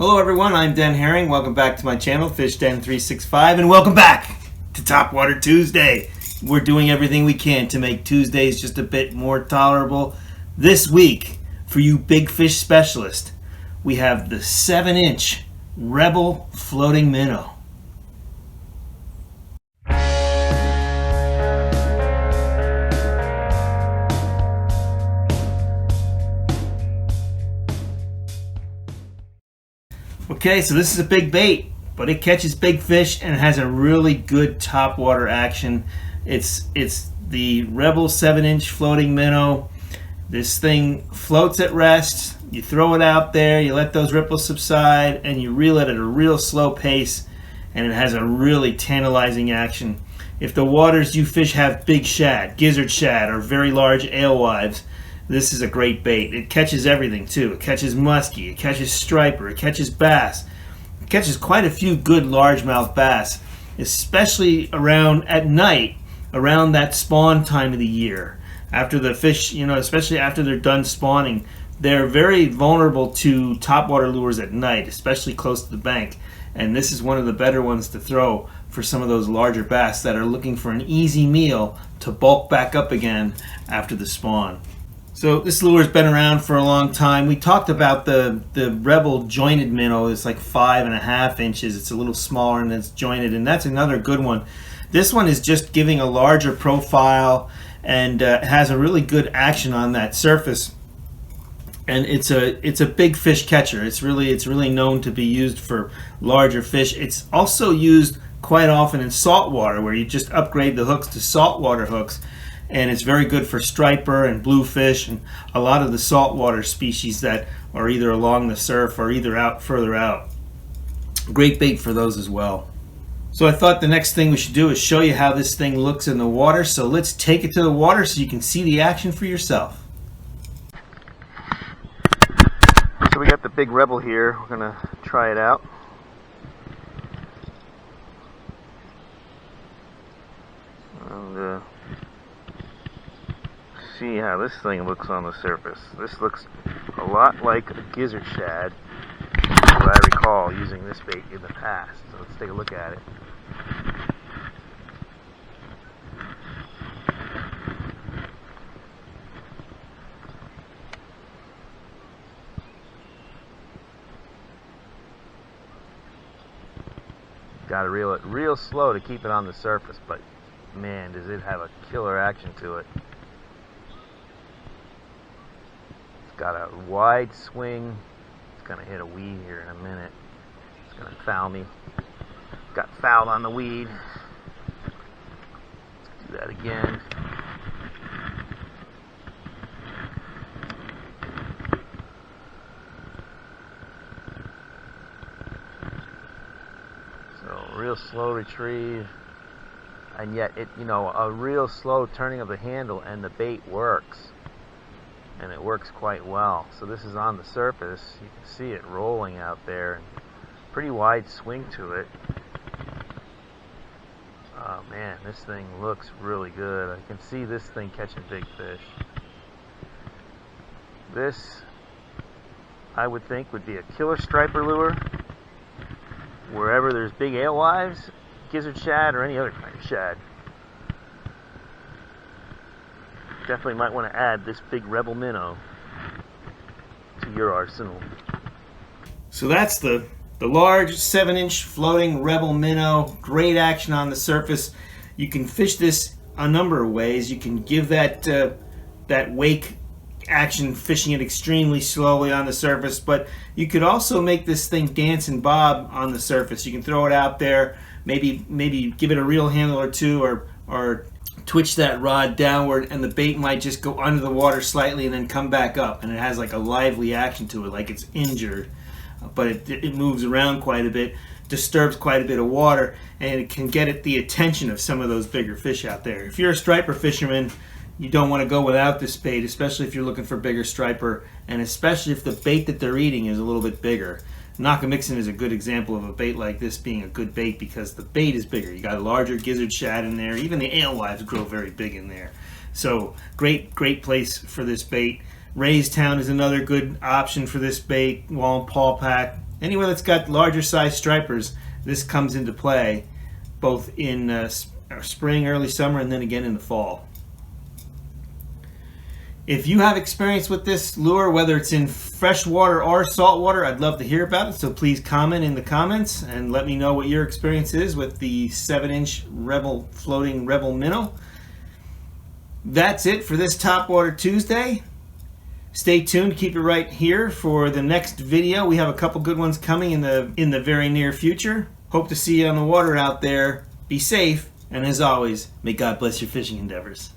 Hello everyone, I'm Den Haring. Welcome back to my channel, Fish Den 365, and welcome back to Topwater Tuesday. We're doing everything we can to make Tuesdays just a bit more tolerable. This week, for you big fish specialists, we have the 7-inch Rebel Floating Minnow. Okay, so this is a big bait, but it catches big fish and it has a really good topwater action. It's the Rebel 7-inch floating minnow. This thing floats at rest. You throw it out there, you let those ripples subside, and you reel it at a real slow pace, and it has a really tantalizing action. If the waters you fish have big shad, gizzard shad, or very large alewives, this is a great bait. It catches everything too. It catches muskie, it catches striper, it catches bass. It catches quite a few good largemouth bass, especially around at night, around that spawn time of the year. After the fish, especially after they're done spawning, they're very vulnerable to topwater lures at night, especially close to the bank. And this is one of the better ones to throw for some of those larger bass that are looking for an easy meal to bulk back up again after the spawn. So this lure's been around for a long time. We talked about the Rebel jointed minnow. It's like 5.5 inches. It's a little smaller and it's jointed, and that's another good one. This one is just giving a larger profile and has a really good action on that surface. And it's a big fish catcher. It's really known to be used for larger fish. It's also used quite often in saltwater, where you just upgrade the hooks to saltwater hooks. And it's very good for striper and bluefish and a lot of the saltwater species that are either along the surf or either out further out. Great bait for those as well. So I thought the next thing we should do is show you how this thing looks in the water. So let's take it to the water so you can see the action for yourself. So we got the big Rebel here. We're gonna try it out. And see how this thing looks on the surface. This looks a lot like a gizzard shad, what I recall using this bait in the past. So let's take a look at it. Got to reel it real slow to keep it on the surface, but man, does it have a killer action to it. Got a wide swing. It's gonna hit a weed here in a minute. It's gonna foul me. Got fouled on the weed. Let's do that again. So real slow retrieve, and yet a real slow turning of the handle, and the bait works. And it works quite well. So this is on the surface. You can see it rolling out there, and pretty wide swing to it. Oh man, this thing looks really good. I can see this thing catching big fish. This, I would think, would be a killer striper lure wherever there's big alewives, gizzard shad, or any other kind of shad. Definitely might want to add this big Rebel minnow to your arsenal. So that's the large 7-inch floating Rebel minnow. Great action on the surface. You can fish this a number of ways. You can give that wake action, fishing it extremely slowly on the surface, but you could also make this thing dance and bob on the surface. You can throw it out there, maybe give it a reel handle or two, or twitch that rod downward, and the bait might just go under the water slightly and then come back up, and it has like a lively action to it, like it's injured, but it moves around quite a bit, disturbs quite a bit of water, and it can get at the attention of some of those bigger fish out there. If you're a striper fisherman, you don't want to go without this bait, especially if you're looking for bigger striper, and especially if the bait that they're eating is a little bit bigger. Knockamixon is a good example of a bait like this being a good bait because the bait is bigger. You got a larger gizzard shad in there. Even the alewives grow very big in there. So great place for this bait. Raystown is another good option for this bait. Wallen Paul Pack, Anywhere that's got larger size stripers, this comes into play both in spring, early summer, and then again in the fall. If you have experience with this lure, whether it's in freshwater or saltwater, I'd love to hear about it. So please comment in the comments and let me know what your experience is with the 7-inch floating Rebel minnow. That's it for this Topwater Tuesday. Stay tuned, keep it right here for the next video. We have a couple good ones coming in the very near future. Hope to see you on the water out there. Be safe, and as always, may God bless your fishing endeavors.